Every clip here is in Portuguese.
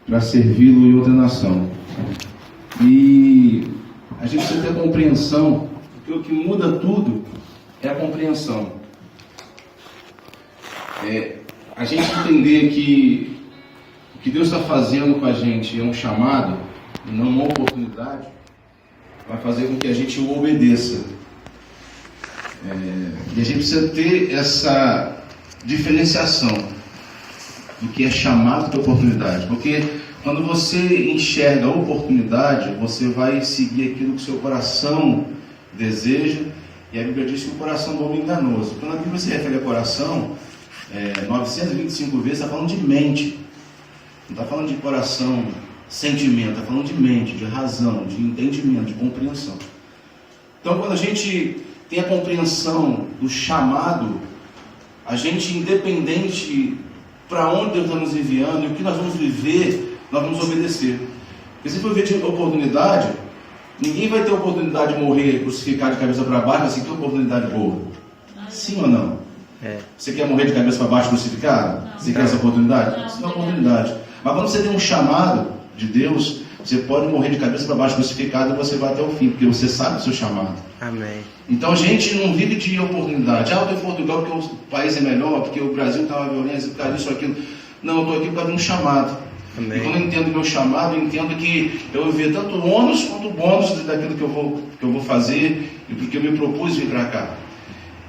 para servi-lo em outra nação. E a gente precisa ter compreensão, porque o que muda tudo é a compreensão. A gente entender que o que Deus está fazendo com a gente é um chamado e não uma oportunidade, vai fazer com que a gente o obedeça. E a gente precisa ter essa diferenciação do que é chamado de oportunidade, porque quando você enxerga a oportunidade, você vai seguir aquilo que o seu coração deseja, e a Bíblia diz que o coração do homem é enganoso. Quando a Bíblia se refere a coração, 925 vezes está falando de mente, não está falando de coração, sentimento, está falando de mente, de razão, de entendimento, de compreensão. Então, quando a gente tem a compreensão do chamado, a gente, independente para onde Deus está nos enviando e o que nós vamos viver, nós vamos obedecer. Porque se for ver de oportunidade, ninguém vai ter oportunidade de morrer crucificado de cabeça para baixo, assim, que oportunidade boa. Sim ou não? Você quer morrer de cabeça para baixo crucificado? Você quer essa oportunidade? Isso não é oportunidade. Mas quando você tem um chamado de Deus, você pode morrer de cabeça para baixo crucificado e você vai até o fim, porque você sabe o seu chamado. Amém. Então a gente não vive de oportunidade. Eu estou em Portugal porque o país é melhor, porque o Brasil está uma violência, por causa disso ou aquilo. Não, eu estou aqui por causa de um chamado. Amém. E quando eu entendo o meu chamado, eu entendo que eu vou ver tanto o ônus quanto o bônus daquilo que eu vou fazer e porque eu me propus vir para cá.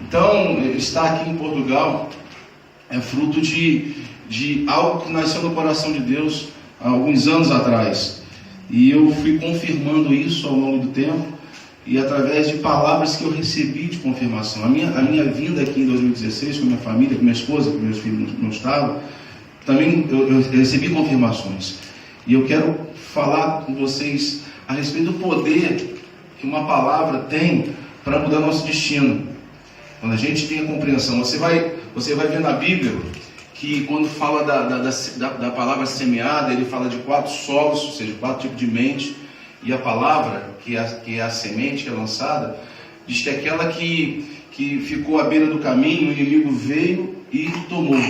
Então, estar aqui em Portugal é fruto de algo que nasceu no coração de Deus há alguns anos atrás. E eu fui confirmando isso ao longo do tempo e através de palavras que eu recebi de confirmação. A minha vinda aqui em 2016 com a minha família, com minha esposa, com meus filhos no estado, também eu recebi confirmações. E eu quero falar com vocês a respeito do poder que uma palavra tem para mudar nosso destino. Quando a gente tem a compreensão, você vai ver na Bíblia que quando fala da palavra semeada, ele fala de 4 solos, ou seja, 4 tipos de mente, e a palavra, que é a semente que é lançada, diz que é aquela que ficou à beira do caminho, o inimigo veio e tomou.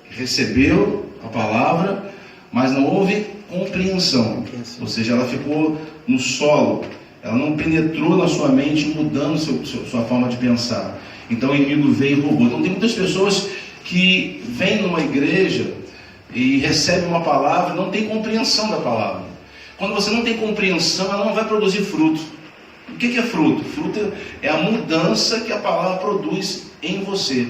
Recebeu a palavra, mas não houve compreensão, ou seja, ela ficou no solo, ela não penetrou na sua mente, mudando sua forma de pensar. Então o inimigo veio e roubou. Então tem muitas pessoas que vêm numa igreja e recebem uma palavra e não tem compreensão da palavra. Quando você não tem compreensão, ela não vai produzir fruto. O que é fruto? Fruto é a mudança que a palavra produz em você.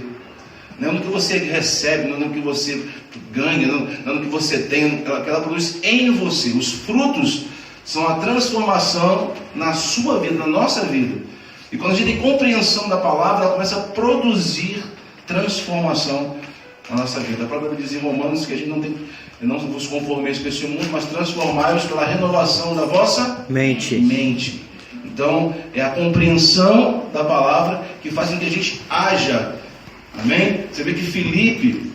Não no que você recebe, não no que você ganha, não no que você tem, ela produz em você. Os frutos são a transformação na sua vida, na nossa vida. E quando a gente tem compreensão da palavra, ela começa a produzir transformação na nossa vida. A própria Bíblia diz em Romanos que a gente não vos conformeis com esse mundo, mas transformai-vos pela renovação da vossa mente. Então, é a compreensão da palavra que faz com que a gente haja. Amém? Você vê que Filipe,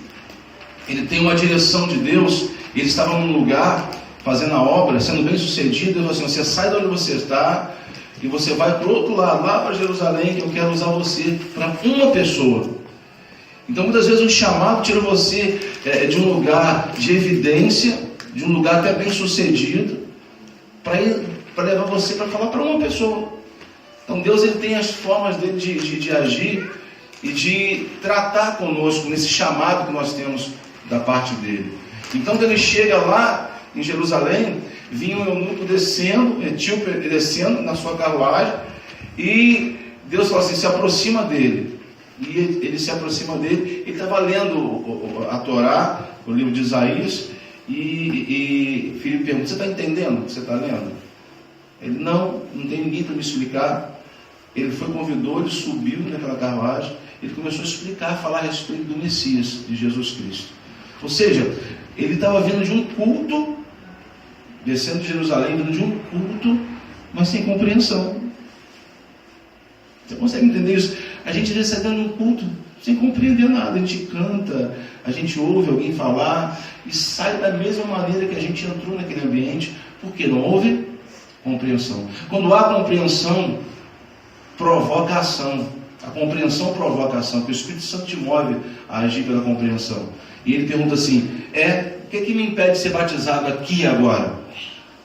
ele tem uma direção de Deus, ele estava num lugar fazendo a obra, sendo bem sucedido, Deus falou assim: você sai de onde você está e você vai para o outro lado, lá para Jerusalém, que eu quero usar você para uma pessoa. Então muitas vezes o chamado tira você de um lugar de evidência, de um lugar até bem sucedido, para levar você para falar para uma pessoa. Então Deus, ele tem as formas dele de agir e de tratar conosco nesse chamado que nós temos da parte dele. Então quando ele chega lá em Jerusalém, vinha um eunuco descendo, etíope descendo na sua carruagem, e Deus falou assim: se aproxima dele. E ele se aproxima dele, ele estava lendo a Torá, o livro de Isaías, e Filipe pergunta: você está entendendo o que você está lendo? Ele: não tem ninguém para me explicar. Ele convidou, ele subiu naquela carruagem, ele começou a explicar, a falar a respeito do Messias, de Jesus Cristo. Ou seja, ele estava vindo de um culto, descendo de Jerusalém, vindo de um culto, mas sem compreensão. Você consegue entender isso? A gente recebe um culto sem compreender nada. A gente canta, a gente ouve alguém falar e sai da mesma maneira que a gente entrou naquele ambiente, porque não houve compreensão. Quando há compreensão, provoca ação. A compreensão provoca ação, porque o Espírito Santo te move a agir pela compreensão. E ele pergunta assim: O que me impede de ser batizado aqui agora?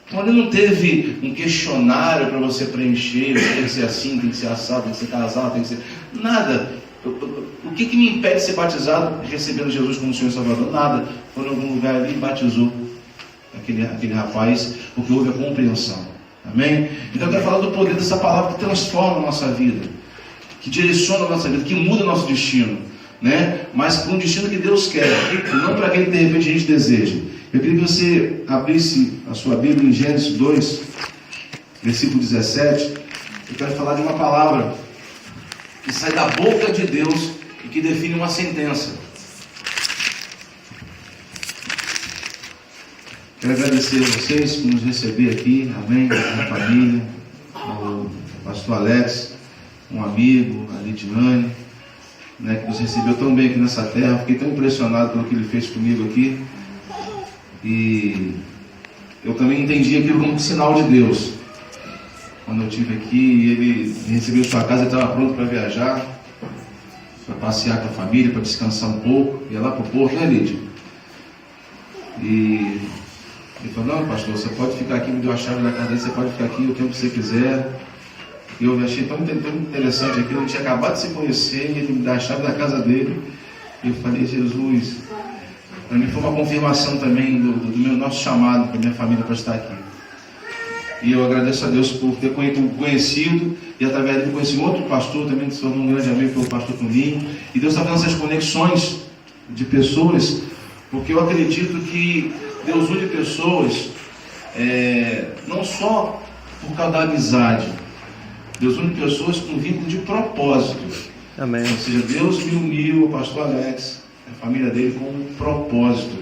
Então, ele não teve um questionário para você preencher, tem que ser assim, tem que ser assado, tem que ser casado, tem que ser... Nada. O que me impede de ser batizado recebendo Jesus como Senhor e Salvador? Nada. Foi em algum lugar ali e batizou aquele rapaz, porque houve a compreensão. Amém? Então eu quero falar do poder dessa palavra que transforma a nossa vida, que direciona a nossa vida, que muda o nosso destino, né? Mas para um destino que Deus quer, não para aquele que de repente a gente deseja. Eu queria que você abrisse a sua Bíblia em Gênesis 2, versículo 17. Eu quero falar de uma palavra que sai da boca de Deus e que define uma sentença. Quero agradecer a vocês por nos receber aqui, amém, a família, o pastor Alex, um amigo, a Lidiane, né, que nos recebeu tão bem aqui nessa terra. Fiquei tão impressionado pelo que ele fez comigo aqui. E eu também entendi aquilo como um sinal de Deus. Quando eu estive aqui e ele me recebeu em sua casa, ele estava pronto para viajar, para passear com a família, para descansar um pouco. Ia lá para o porto, né, Lídia? E ele falou: não, pastor, você pode ficar aqui, me deu a chave da casa dele, você pode ficar aqui o tempo que você quiser. E eu achei tão interessante aquilo, a gente tinha acabado de se conhecer e ele me dá a chave da casa dele. E eu falei: Jesus, para mim foi uma confirmação também do nosso chamado, para minha família, para estar aqui. E eu agradeço a Deus por ter conhecido, e através dele conheci outro pastor também, que se tornou um grande amigo, pelo pastor Toninho. E Deus está fazendo essas conexões de pessoas, porque eu acredito que Deus une pessoas, não só por causa da amizade. Deus une pessoas com vínculo de propósito. Amém. Ou seja, Deus me uniu, o pastor Alex, a família dele, com um propósito.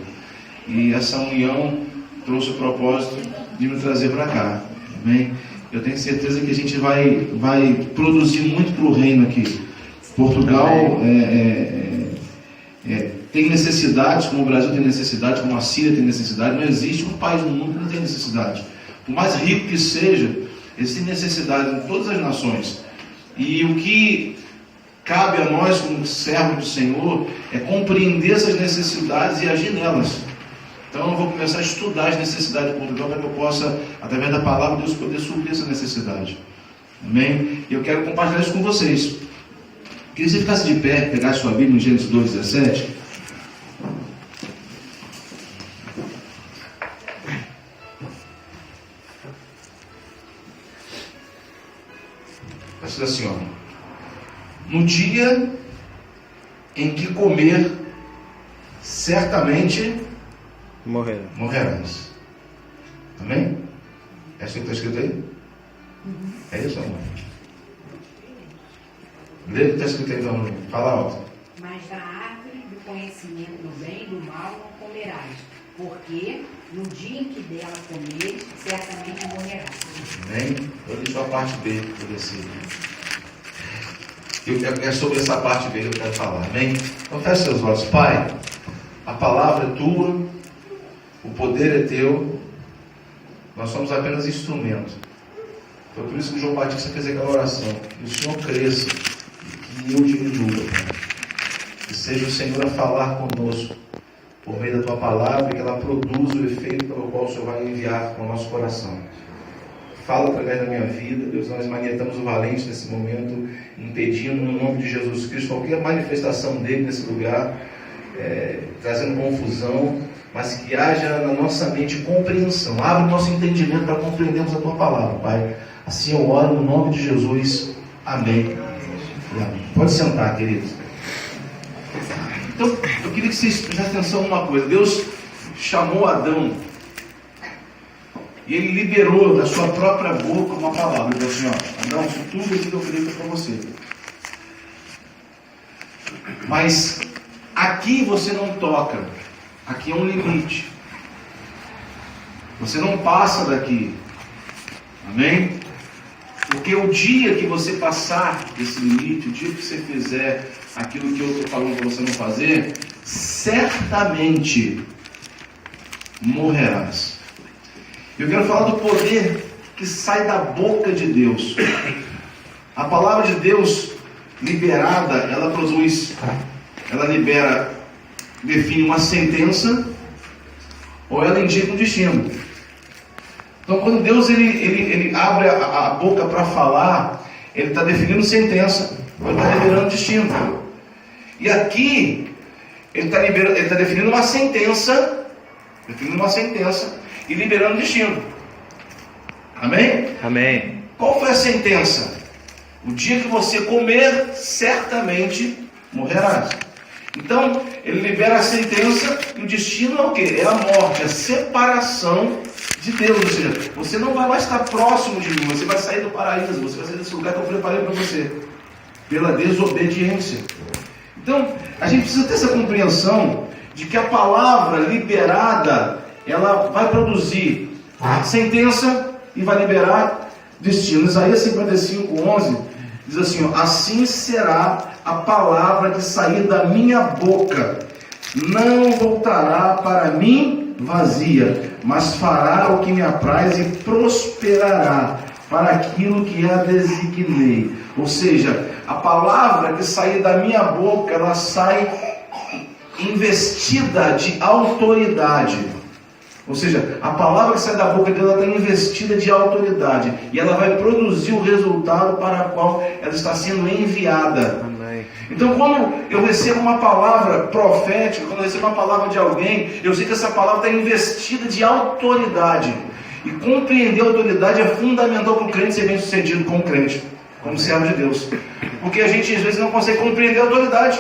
E essa união trouxe o propósito de me trazer para cá. Amém? Eu tenho certeza que a gente vai produzir muito para o reino aqui. Portugal tem necessidades, como o Brasil tem necessidade, como a Síria tem necessidade. Não existe um país no mundo que não tem necessidade. Por mais rico que seja, existe necessidade em todas as nações. E o que cabe a nós, como servos do Senhor, é compreender essas necessidades e agir nelas. Então eu vou começar a estudar as necessidades de Portugal para que eu possa, através da palavra de Deus, poder suprir essa necessidade. Amém? E eu quero compartilhar isso com vocês. Queria que você ficasse de pé, pegasse sua Bíblia em Gênesis 2:17. Vai ser assim, ó. No dia em que comer, certamente morrerás. Amém? É isso que está escrito aí? É isso, amor? Lê o que está escrito aí, então. Fala alto. Mas da árvore do conhecimento do bem e do mal não comerás, porque no dia em que dela comeres, certamente morrerás. Amém? Eu deixo a parte B para você. É sobre essa parte B que eu quero falar. Amém? Então feche seus olhos. Pai, a palavra é tua, o poder é teu, nós somos apenas instrumento. Foi por isso que João Batista fez aquela oração: que o Senhor cresça e eu diminua. Que seja o Senhor a falar conosco por meio da tua palavra, e que ela produza o efeito pelo qual o Senhor vai enviar para o nosso coração. Fala através da minha vida, Deus. Nós manietamos o valente nesse momento, impedindo no nome de Jesus Cristo qualquer manifestação dele nesse lugar, trazendo confusão, mas que haja na nossa mente compreensão. Abre o nosso entendimento para compreendermos a tua palavra, Pai. Assim eu oro no nome de Jesus. Amém. Amém. Pode sentar, queridos. Então, eu queria que vocês prestassem atenção numa coisa. Deus chamou Adão e ele liberou da sua própria boca uma palavra. Ele falou assim: ó, Adão, isso tudo aqui que eu queria para você. Mas aqui você não toca. Aqui é um limite. Você não passa daqui. Amém? Porque o dia que você passar esse limite, o dia que você fizer aquilo que eu estou falando para você não fazer, certamente morrerás. Eu quero falar do poder que sai da boca de Deus. A palavra de Deus liberada, ela produz, ela libera, define uma sentença, ou ela indica um destino. Então, quando Deus ele abre a boca para falar, Ele está definindo sentença, Ele está liberando destino. E aqui, Ele está definindo uma sentença, e liberando destino. Amém? Amém. Qual foi a sentença? O dia que você comer, certamente morrerás. Então, Ele libera a sentença, e o destino é o quê? É a morte, a separação de Deus. Ou seja, você não vai mais estar próximo de mim, você vai sair do paraíso, você vai sair desse lugar que eu preparei para você, pela desobediência. Então, a gente precisa ter essa compreensão de que a palavra liberada, ela vai produzir sentença e vai liberar destino. Isaías 55:11 diz assim, ó, assim será a palavra que sair da minha boca, não voltará para mim vazia, mas fará o que me apraz e prosperará para aquilo que a designei. Ou seja, a palavra que sair da minha boca, ela sai investida de autoridade. Ou seja, a palavra que sai da boca dela está investida de autoridade, e ela vai produzir o resultado para o qual ela está sendo enviada. Amém. Então, quando eu recebo uma palavra profética, quando eu recebo uma palavra de alguém, eu sei que essa palavra está investida de autoridade. E compreender a autoridade é fundamental para o crente ser bem sucedido como crente, como servo de Deus. Porque a gente às vezes não consegue compreender a autoridade.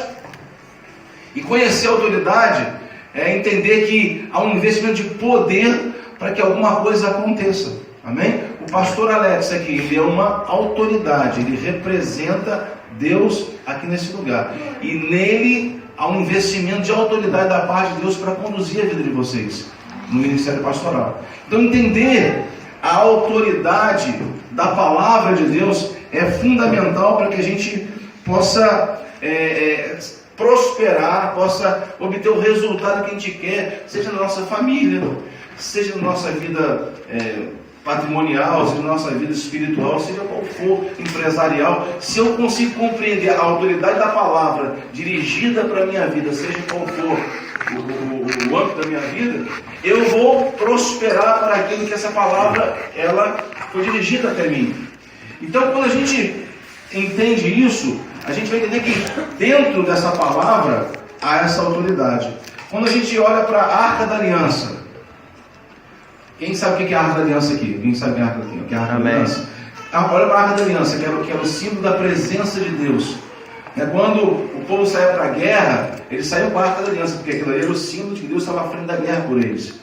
E conhecer a autoridade é entender que há um investimento de poder para que alguma coisa aconteça. Amém? O pastor Alex aqui, ele é uma autoridade, ele representa Deus aqui nesse lugar. E nele há um investimento de autoridade da parte de Deus para conduzir a vida de vocês no ministério pastoral. Então, entender a autoridade da palavra de Deus é fundamental para que a gente possa prosperar, possa obter o resultado que a gente quer, seja na nossa família, seja na nossa vida patrimonial, seja na nossa vida espiritual, seja qual for, empresarial. Se eu consigo compreender a autoridade da palavra dirigida para a minha vida, seja qual for o âmbito da minha vida, eu vou prosperar para aquilo que essa palavra ela foi dirigida até mim. Então, quando a gente entende isso, a gente vai entender que dentro dessa palavra há essa autoridade. Quando a gente olha para a Arca da Aliança, quem sabe o que é a Arca da Aliança aqui? Quem sabe o que é a Arca da Aliança? Olha para a Arca da Aliança, que era o símbolo da presença de Deus. Quando o povo saiu para a guerra, eles saíram com a Arca da Aliança, porque aquilo ali era o símbolo de que Deus estava à frente da guerra por eles.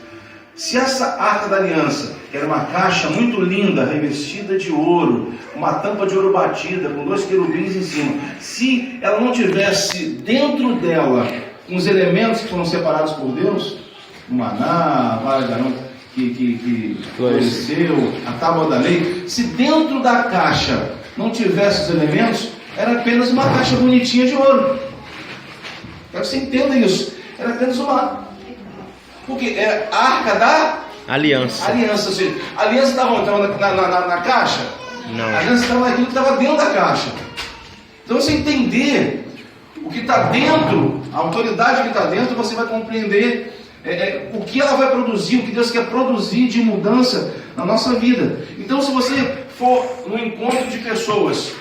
Se essa Arca da Aliança, que era uma caixa muito linda, revestida de ouro, uma tampa de ouro batida, com 2 querubins em cima, se ela não tivesse dentro dela uns elementos que foram separados por Deus, o maná, a vara de Arão que floresceu, a tábua da lei, se dentro da caixa não tivesse os elementos, era apenas uma caixa bonitinha de ouro. Quero que você entenda isso. Era apenas uma... Porque é a Arca da Aliança. Ou seja, a aliança estava na caixa? Não. A aliança estava naquilo que estava dentro da caixa. Então, você entender o que está dentro, a autoridade que está dentro, você vai compreender o que ela vai produzir, o que Deus quer produzir de mudança na nossa vida. Então, se você for no encontro de pessoas,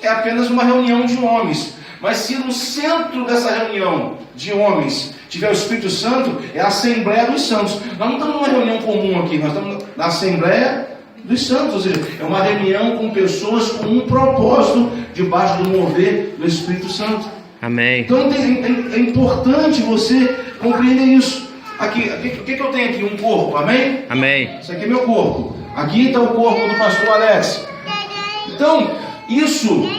é apenas uma reunião de homens. Mas se no centro dessa reunião de homens tiver o Espírito Santo, é a Assembleia dos Santos. Nós não estamos numa reunião comum aqui, nós estamos na Assembleia dos Santos. Ou seja, é uma reunião com pessoas com um propósito debaixo do mover do Espírito Santo. Amém. Então é importante você compreender isso. Aqui, o que eu tenho aqui? Um corpo, amém? Amém. Isso aqui é meu corpo. Aqui está o corpo do pastor Alex. Então, isso,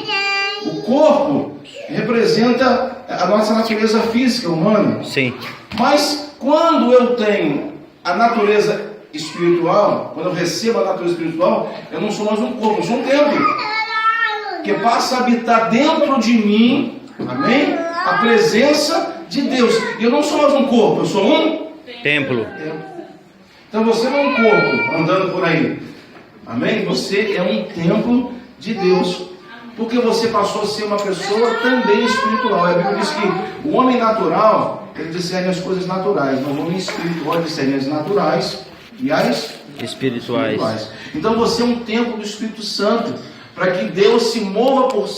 o corpo, representa a nossa natureza física humana. Sim. Mas quando eu tenho a natureza espiritual, quando eu recebo a natureza espiritual, eu não sou mais um corpo, eu sou um templo, que passa a habitar dentro de mim, amém? A presença de Deus. E eu não sou mais um corpo, eu sou um Templo. Então você não é um corpo andando por aí, amém? Você é um templo de Deus. porque você passou a ser uma pessoa também espiritual. A Bíblia diz que o homem natural, ele discerne as coisas naturais, mas o homem espiritual discerne as naturais e as espirituais. Então você é um templo do Espírito Santo, para que Deus se mova por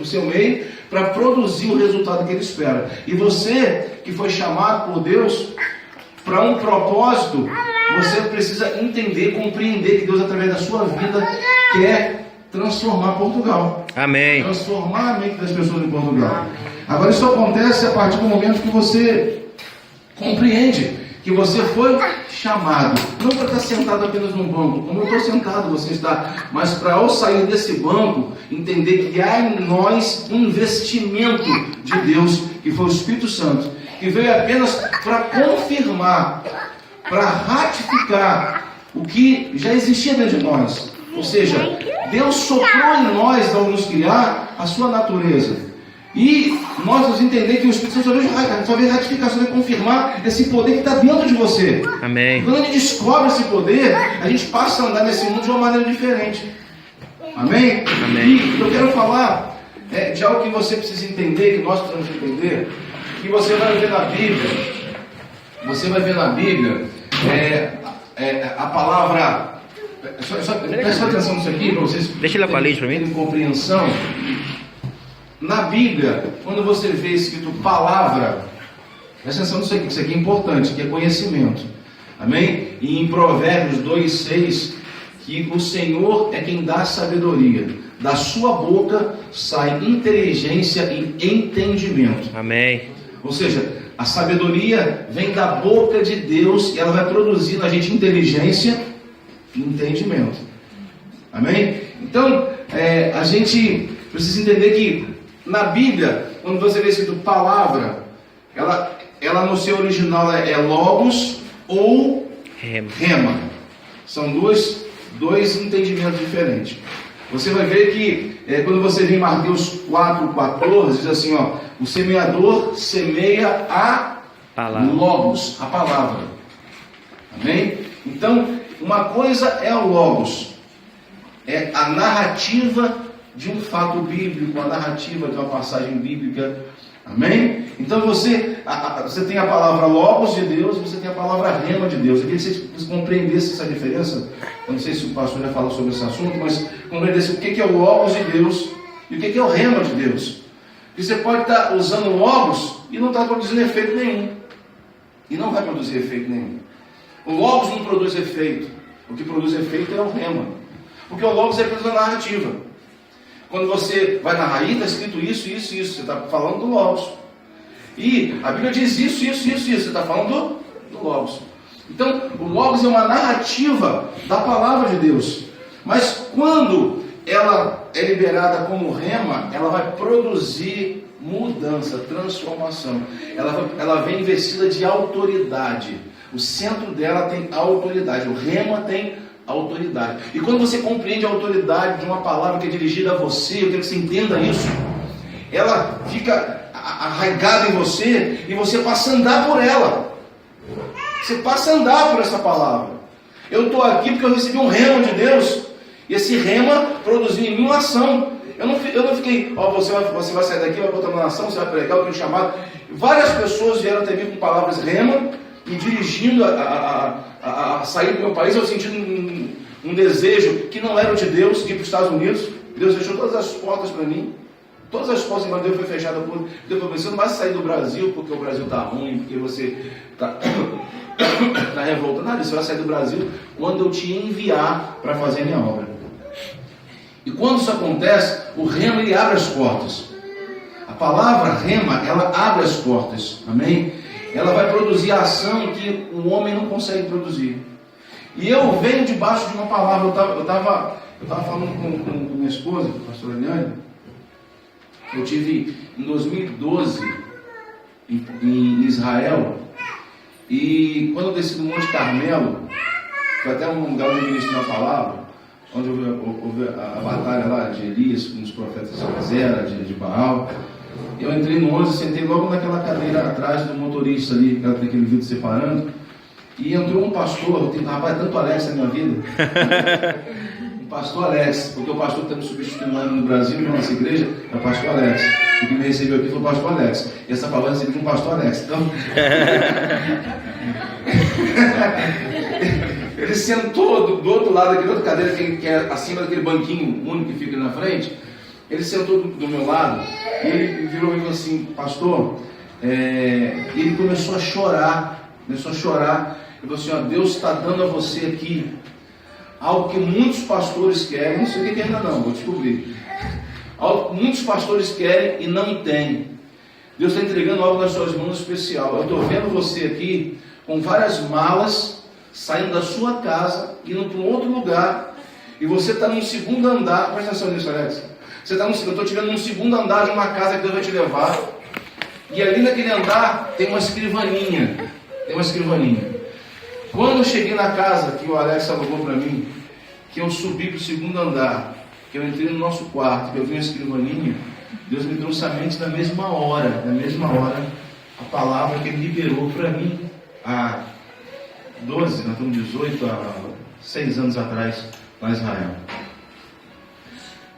seu meio, para produzir o resultado que Ele espera. E você, que foi chamado por Deus para um propósito, você precisa entender, compreender que Deus, através da sua vida, quer transformar Portugal. Amém. Transformar a mente das pessoas em Portugal. Agora isso acontece a partir do momento que você compreende que você foi chamado, não para estar sentado apenas num banco, como eu estou sentado, você está, mas para ao sair desse banco, entender que há em nós um investimento de Deus, que foi o Espírito Santo, que veio apenas para confirmar, para ratificar o que já existia dentro de nós. Ou seja, Deus soprou em nós, ao nos criar, a sua natureza. E nós vamos entender que o Espírito Santo só vem ratificar, só vem confirmar esse poder que está dentro de você. Amém. Quando a gente descobre esse poder, a gente passa a andar nesse mundo de uma maneira diferente. Amém? Amém. E eu quero falar de algo que você precisa entender, que nós precisamos entender, que você vai ver na Bíblia. Você vai ver na Bíblia a palavra. Presta atenção nisso aqui para vocês. Deixa ele aparelho para mim. Terem compreensão. Na Bíblia, quando você vê escrito palavra, presta atenção nisso aqui, que isso aqui é importante, que é conhecimento. Amém? E em Provérbios 2,6, que o Senhor é quem dá sabedoria. Da sua boca sai inteligência e entendimento. Amém. Ou seja, a sabedoria vem da boca de Deus e ela vai produzir na gente inteligência e entendimento. Amém? Então, a gente precisa entender que na Bíblia, quando você vê escrito palavra, ela no seu original é logos ou rema. São dois entendimentos diferentes. Você vai ver que quando você vê em Mateus 4,14, diz assim, ó, o semeador semeia a palavra. Logos, a palavra. Amém? Então, uma coisa é o logos, é a narrativa de um fato bíblico, a narrativa de uma passagem bíblica. Amém? Então você tem a palavra logos de Deus e você tem a palavra rema de Deus. Eu queria que vocês compreendessem essa diferença. Eu não sei se o pastor já falou sobre esse assunto, mas compreendessem o que é o logos de Deus e o que é o rema de Deus. Porque você pode estar usando logos e não está produzindo efeito nenhum. E não vai produzir efeito nenhum. O logos não produz efeito. O que produz efeito é o rema. Porque o logos é apenas uma narrativa. Quando você vai narrar, está escrito isso, isso, isso. Você está falando do logos. E a Bíblia diz isso, isso, isso, isso. Você está falando do logos. Então, o logos é uma narrativa da palavra de Deus. Mas quando ela é liberada como rema, ela vai produzir mudança, transformação. Ela vem investida de autoridade. O centro dela tem autoridade. O rema tem autoridade. E quando você compreende a autoridade de uma palavra que é dirigida a você, eu quero que você entenda isso. Ela fica arraigada em você e você passa a andar por ela. Você passa a andar por essa palavra. Eu estou aqui porque eu recebi um rema de Deus. E esse rema produziu em mim uma ação. Eu não fiquei, você vai sair daqui, vai botar uma ação, você vai pregar, eu tenho chamado. Várias pessoas vieram até mim com palavras rema, me dirigindo a sair do meu país. Eu senti um desejo que não era de Deus, de ir para os Estados Unidos. Deus deixou todas as portas para mim. Todas as portas que Deus foi fechada por Deus. Você não vai sair do Brasil porque o Brasil está ruim, porque você está revoltado. Nada, você vai sair do Brasil quando eu te enviar para fazer a minha obra. E quando isso acontece, o rema ele abre as portas. A palavra rema, ela abre as portas. Amém? Ela vai produzir a ação que o homem não consegue produzir. E eu venho debaixo de uma palavra. Eu estava falando com minha esposa, a pastora Eliane. Eu tive em 2012 em Israel. E quando eu desci do Monte Carmelo, foi até um lugar onde eu ministrei a palavra, onde houve a batalha lá de Elias com os profetas de Zera, de Baal. Eu entrei no ônibus, sentei logo naquela cadeira atrás do motorista ali, aquele vidro separando. E entrou um pastor, rapaz, tanto Alex na minha vida. Um pastor Alex, porque o pastor que está me substituindo no Brasil, na nossa igreja, é o pastor Alex. O que me recebeu aqui foi o pastor Alex. E essa palavra recebeu com o pastor Alex. Então, ele sentou do outro lado daquela outra cadeira, que é acima daquele banquinho único que fica na frente. Ele sentou do meu lado e ele virou e falou assim: pastor, ele começou a chorar. Ele falou assim: ó, Deus está dando a você aqui algo que muitos pastores querem, não sei o que ainda não, vou descobrir. Algo que muitos pastores querem e não tem. Deus está entregando algo nas suas mãos especial. Eu estou vendo você aqui com várias malas, saindo da sua casa, indo para um outro lugar, e você está num segundo andar. Presta atenção nisso, Alex. Eu estou te vendo num segundo andar de uma casa que Deus vai te levar, e ali naquele andar tem uma escrivaninha. Quando eu cheguei na casa que o Alex alugou para mim, que eu subi para o segundo andar, que eu entrei no nosso quarto, que eu vi uma escrivaninha, Deus me trouxe à mente na mesma hora, a palavra que Ele liberou para mim há 12, nós estamos 18, há 6 anos atrás, lá em Israel.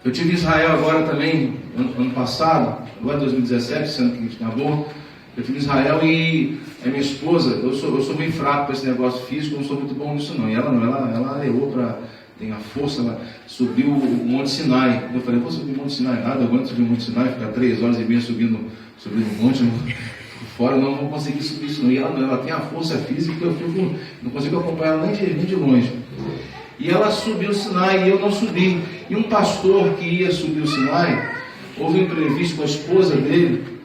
Eu tive em Israel agora também, ano passado, agora 2017, sendo que acabou. Eu fui em Israel e a minha esposa, eu sou bem fraco para esse negócio físico, eu não sou muito bom nisso não. E ela não, ela levou tem a força, ela subiu o Monte Sinai. Eu falei: vou subir o Monte Sinai, nada, eu aguento subir o Monte Sinai, ficar 3 horas e meia subindo o monte, fora, eu não vou conseguir subir isso não. E ela não, ela tem a força física, eu não consigo acompanhar ela nem de longe. E ela subiu o Sinai e eu não subi. E um pastor que ia subir o Sinai, houve um imprevisto com a esposa dele,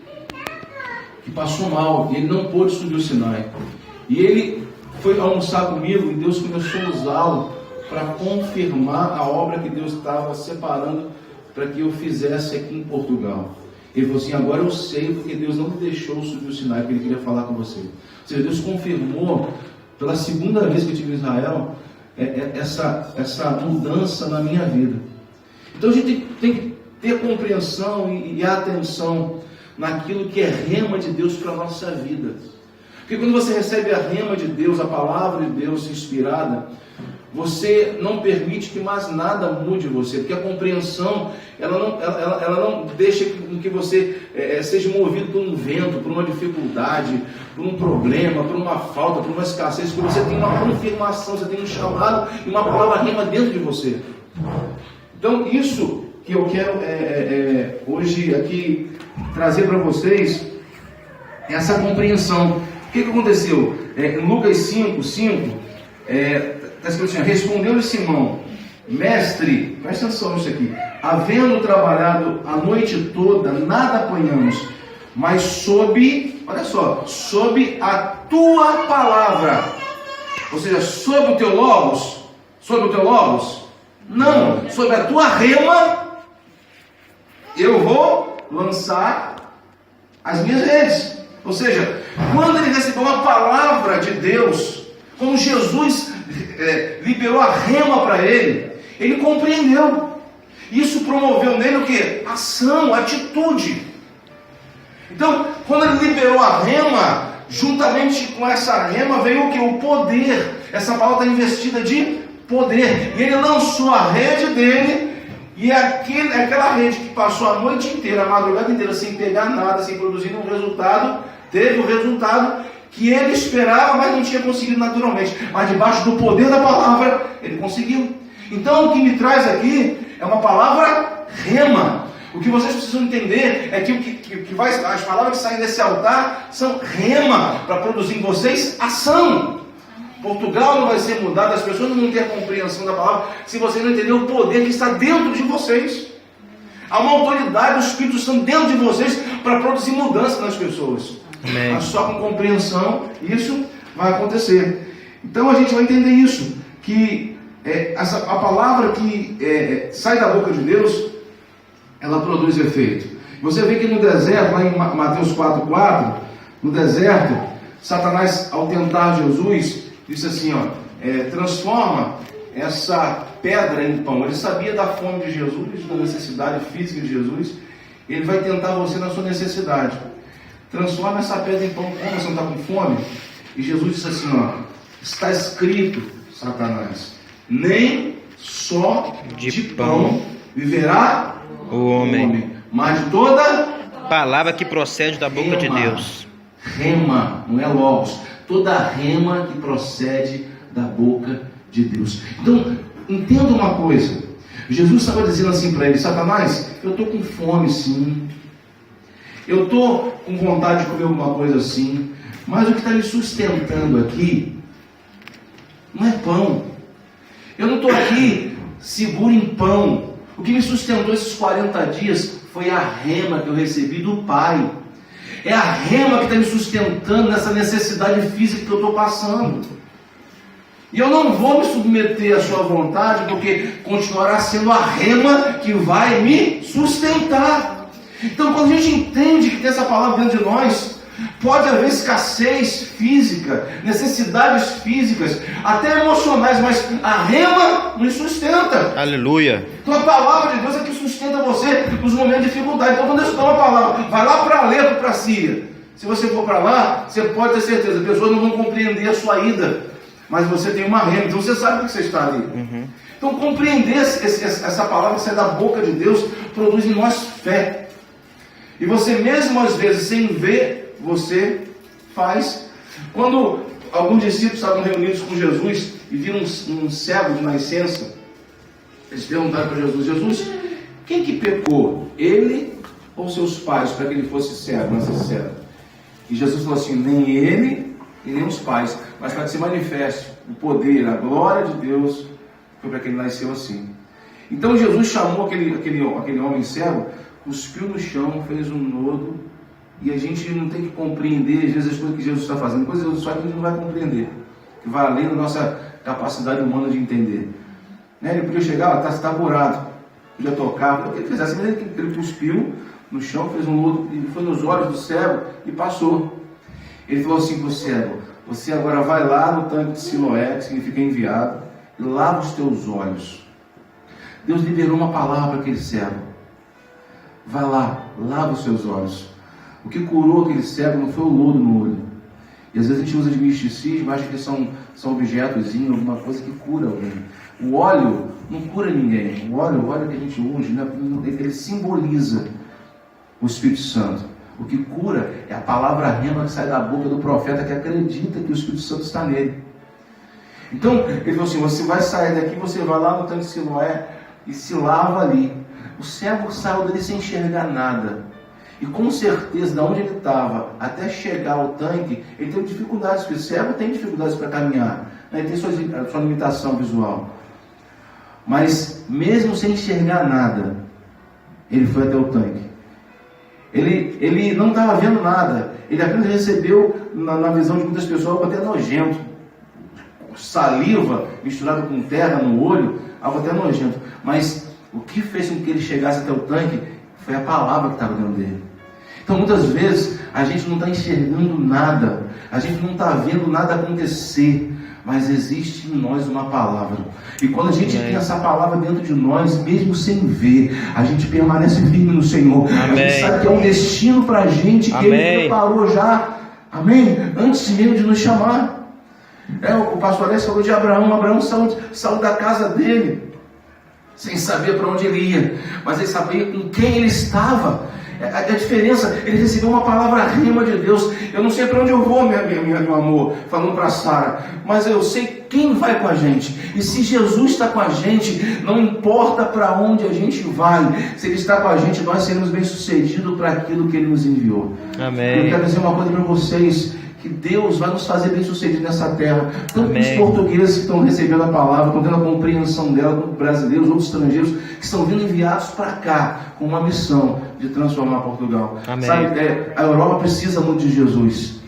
que passou mal, e ele não pôde subir o Sinai. E ele foi almoçar comigo e Deus começou a usá-lo para confirmar a obra que Deus estava separando para que eu fizesse aqui em Portugal. Ele falou assim: agora eu sei porque Deus não me deixou subir o Sinai, porque Ele queria falar com você. Ou seja, Deus confirmou pela segunda vez que eu estive em Israel essa mudança na minha vida. Então a gente tem que ter compreensão e atenção naquilo que é rema de Deus para a nossa vida. Porque quando você recebe a rema de Deus, a palavra de Deus inspirada, você não permite que mais nada mude você, porque a compreensão ela não deixa que você seja movido por um vento, por uma dificuldade, por um problema, por uma falta, por uma escassez, porque você tem uma confirmação, você tem um chamado e uma palavra rema dentro de você. Então isso que eu quero hoje aqui trazer para vocês, essa compreensão. O que aconteceu? Em Lucas 5, está escrito assim: respondeu-lhe Simão: mestre, presta atenção nisso aqui, havendo trabalhado a noite toda, nada apanhamos, mas sob a tua palavra, ou seja, sob o teu logos, não, sob a tua rema, eu vou lançar as minhas redes. Ou seja, quando ele recebeu uma palavra de Deus, como Jesus liberou a rema para ele, ele compreendeu. Isso promoveu nele o que? Ação, atitude. Então, quando ele liberou a rema, juntamente com essa rema veio o que? O poder. Essa palavra está investida de poder. E ele lançou a rede dele, e aquela rede que passou a noite inteira, a madrugada inteira, sem pegar nada, sem produzir um resultado, teve o resultado que ele esperava, mas não tinha conseguido naturalmente. Mas debaixo do poder da palavra, ele conseguiu. Então o que me traz aqui é uma palavra rema. O que vocês precisam entender é que as palavras que saem desse altar são rema para produzir em vocês ação. Portugal não vai ser mudado, as pessoas não vão ter a compreensão da palavra se você não entender o poder que está dentro de vocês. Há uma autoridade do Espírito Santo dentro de vocês para produzir mudança nas pessoas. Amém. Mas só com compreensão isso vai acontecer. Então a gente vai entender isso, que a palavra que sai da boca de Deus, ela produz efeito. Você vê que no deserto, lá em Mateus 4,4, no deserto, Satanás, ao tentar Jesus, disse assim, transforma essa pedra em pão. Ele sabia da fome de Jesus, da necessidade física de Jesus. Ele vai tentar você na sua necessidade. Transforma essa pedra em pão. Como você não está com fome? E Jesus disse assim, está escrito, Satanás, nem só De de pão pão viverá o homem, mas de toda palavra que procede da boca de rema. Deus. Rema, não é logos. Toda rema que procede da boca de Deus. Então, entenda uma coisa. Jesus estava dizendo assim para ele: Satanás, eu estou com fome sim. Eu estou com vontade de comer alguma coisa assim. Mas o que está me sustentando aqui não é pão. Eu não estou aqui seguro em pão. O que me sustentou esses 40 dias foi a rema que eu recebi do Pai. É a rema que está me sustentando nessa necessidade física que eu estou passando. E eu não vou me submeter à sua vontade, porque continuará sendo a rema que vai me sustentar. Então, quando a gente entende que tem essa palavra dentro de nós, pode haver escassez física, necessidades físicas, até emocionais, mas a rema nos sustenta. Aleluia. Então a palavra de Deus é que sustenta você nos momentos de dificuldade. Então quando eu estudar uma palavra, vai lá para Alepo, para a Síria. Se você for para lá, você pode ter certeza, as pessoas não vão compreender a sua ida, mas você tem uma rema, então você sabe que você está ali. Então compreender essa palavra que sai da boca de Deus produz em nós fé. E você mesmo às vezes sem ver, você faz. Quando alguns discípulos estavam reunidos com Jesus e viram um cego de nascença, eles perguntaram para Jesus: Jesus, quem que pecou? Ele ou seus pais para que ele fosse cego, nascesse cego? E Jesus falou assim: nem ele e nem os pais, mas para que se manifeste o poder, a glória de Deus, foi para que ele nasceu assim. Então Jesus chamou aquele homem cego, cuspiu no chão, fez um nodo. E a gente não tem que compreender, às vezes, as coisas que Jesus está fazendo, coisas que Jesus faz que a gente não vai compreender, que vai além da nossa capacidade humana de entender. Né? Ele podia chegar, está curado, podia tocar, o que ele fizesse, mas ele cuspiu no chão, fez um lodo, e foi nos olhos do cego e passou. Ele falou assim para o cego: você agora vai lá no tanque de Siloé, que significa enviado, e lava os teus olhos. Deus liberou uma palavra para aquele cego: vai lá, lava os seus olhos. O que curou aquele cego não foi o lodo no olho. E às vezes a gente usa de misticismo, acha que são objetos, alguma coisa que cura alguém. O óleo não cura ninguém. O óleo que a gente unge, né, ele simboliza o Espírito Santo. O que cura é a palavra rema que sai da boca do profeta que acredita que o Espírito Santo está nele. Então, ele falou assim: você vai sair daqui, você vai lá no tanque de Siloé e se lava ali. O cego saiu dali sem enxergar nada. E com certeza, de onde ele estava até chegar ao tanque, ele teve dificuldades, porque o cego tem dificuldades para caminhar, né? Ele tem sua limitação visual. Mas, mesmo sem enxergar nada, ele foi até o tanque. Ele não estava vendo nada, ele apenas recebeu, na visão de muitas pessoas, algo até nojento. Saliva misturada com terra no olho, algo até nojento. Mas o que fez com que ele chegasse até o tanque foi a palavra que estava dentro dele. Então muitas vezes a gente não está enxergando nada, a gente não está vendo nada acontecer, mas existe em nós uma palavra. E quando a gente tem essa palavra dentro de nós, mesmo sem ver, a gente permanece firme no Senhor. A gente sabe que é um destino para a gente que Ele preparou já, amém? Antes mesmo de nos chamar. O pastor Alex falou de Abraão. Abraão saiu da casa dele sem saber para onde ele ia, mas ele sabia com quem ele estava. A diferença, ele recebeu uma palavra rema de Deus. Eu não sei para onde eu vou, meu amor, falando para Sara, mas eu sei quem vai com a gente. E se Jesus está com a gente, não importa para onde a gente vai, se Ele está com a gente, nós seremos bem-sucedidos para aquilo que Ele nos enviou. Amém. Eu quero dizer uma coisa para vocês, que Deus vai nos fazer bem-sucedidos nessa terra. Tanto os portugueses que estão recebendo a palavra, estão tendo a compreensão dela, quanto brasileiros, outros estrangeiros, que estão vindo enviados para cá, com uma missão de transformar Portugal. Amém. Sabe, a Europa precisa muito de Jesus.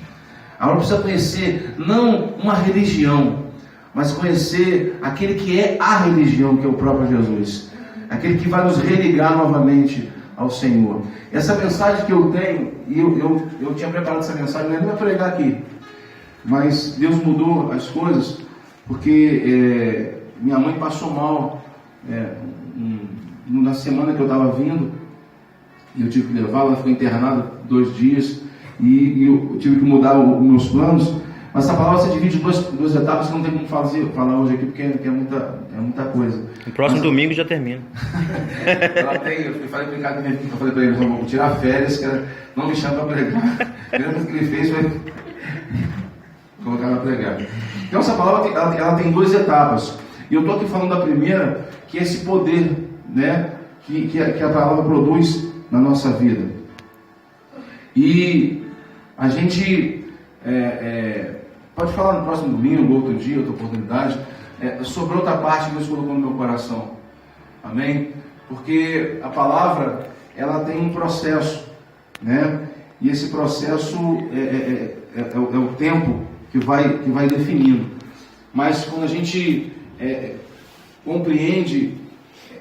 A Europa precisa conhecer, não uma religião, mas conhecer aquele que é a religião, que é o próprio Jesus. Aquele que vai nos religar novamente ao Senhor. Essa mensagem que eu tenho, e eu tinha preparado essa mensagem, não é para pregar aqui, mas Deus mudou as coisas, porque minha mãe passou mal na semana que eu estava vindo, e eu tive que levá-la, ela ficou internada 2 dias, e eu tive que mudar os meus planos, Mas essa palavra se divide em duas etapas que não tem como falar hoje aqui, porque é muita coisa. No próximo domingo já termina. Eu falei para ele, vou tirar férias, que não me chama para pregar. A primeira coisa que ele fez foi colocar para pregar. Então essa palavra ela tem duas etapas. E eu estou aqui falando da primeira, que é esse poder, né, que a palavra produz na nossa vida. E a gente pode falar no próximo domingo, outro dia, outra oportunidade, sobre outra parte que Deus colocou no meu coração. Amém? Porque a palavra, ela tem um processo, né? E esse processo é o tempo que vai definindo. Mas quando a gente compreende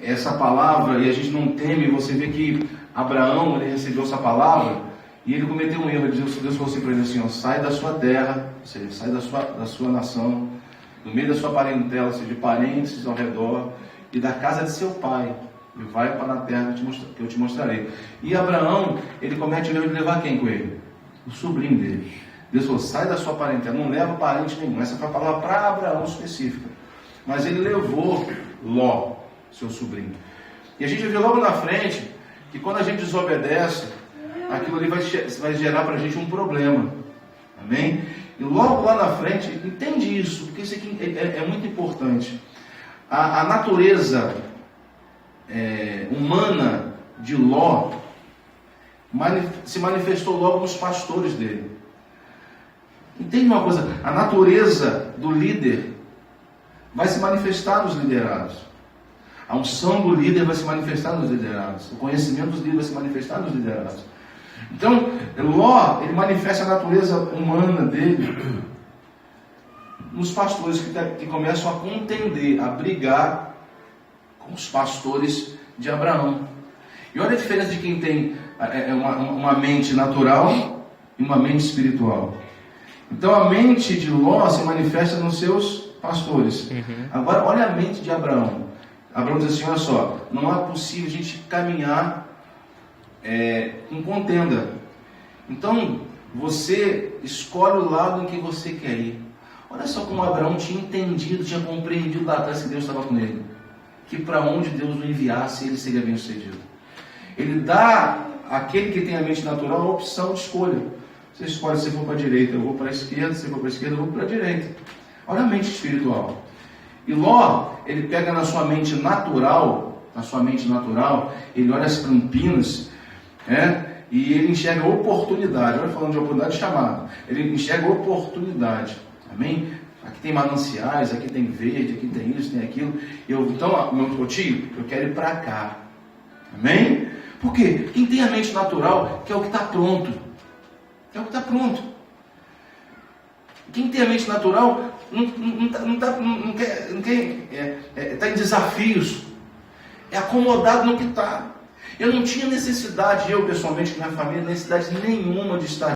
essa palavra e a gente não teme, você vê que Abraão, ele recebeu essa palavra e ele cometeu um erro. Deus falou assim para ele assim, ó, sai da sua terra, ou seja, sai da sua nação, do meio da sua parentela, ou seja, de parentes ao redor, e da casa de seu pai, e vai para a terra que eu te mostrarei. E Abraão, ele comete o erro de levar quem com ele? O sobrinho dele. Deus falou, sai da sua parentela, não leva parente nenhum. Essa foi a palavra para Abraão específica. Mas ele levou Ló, seu sobrinho. E a gente vê logo na frente que quando a gente desobedece, aquilo ali vai gerar para a gente um problema. Amém? E logo lá na frente, entende isso, porque isso aqui é muito importante. A natureza humana de Ló se manifestou logo nos pastores dele. Entende uma coisa? A natureza do líder vai se manifestar nos liderados. A unção do líder vai se manifestar nos liderados. O conhecimento dos líderes vai se manifestar nos liderados. Então, Ló, ele manifesta a natureza humana dele nos pastores que começam a contender, a brigar com os pastores de Abraão. E olha a diferença de quem tem uma mente natural e uma mente espiritual. Então a mente de Ló se manifesta nos seus pastores. Agora olha a mente de Abraão. Abraão diz assim, olha só, não é possível a gente caminhar com contenda. Então você escolhe o lado em que você quer ir. Olha só como Abraão tinha entendido, tinha compreendido lá atrás que Deus estava com ele, que para onde Deus o enviasse, ele seria bem sucedido. Ele dá àquele que tem a mente natural a opção de escolha. Você escolhe, se for para a direita, eu vou para a esquerda, se for para a esquerda, eu vou para a direita. Olha a mente espiritual. E Ló, ele pega na sua mente natural, ele olha as campinas, e ele enxerga oportunidade. Olha, falando de oportunidade, chamado. Ele enxerga oportunidade. Amém? Aqui tem mananciais, aqui tem verde, aqui tem isso, tem aquilo. Então, meu tio, eu quero ir para cá. Amém? Por quê? Quem tem a mente natural, que é o que está pronto. É o que está pronto. Quem tem a mente natural está em desafios. É acomodado no que está. Eu não tinha necessidade, eu pessoalmente, com minha família, necessidade nenhuma de estar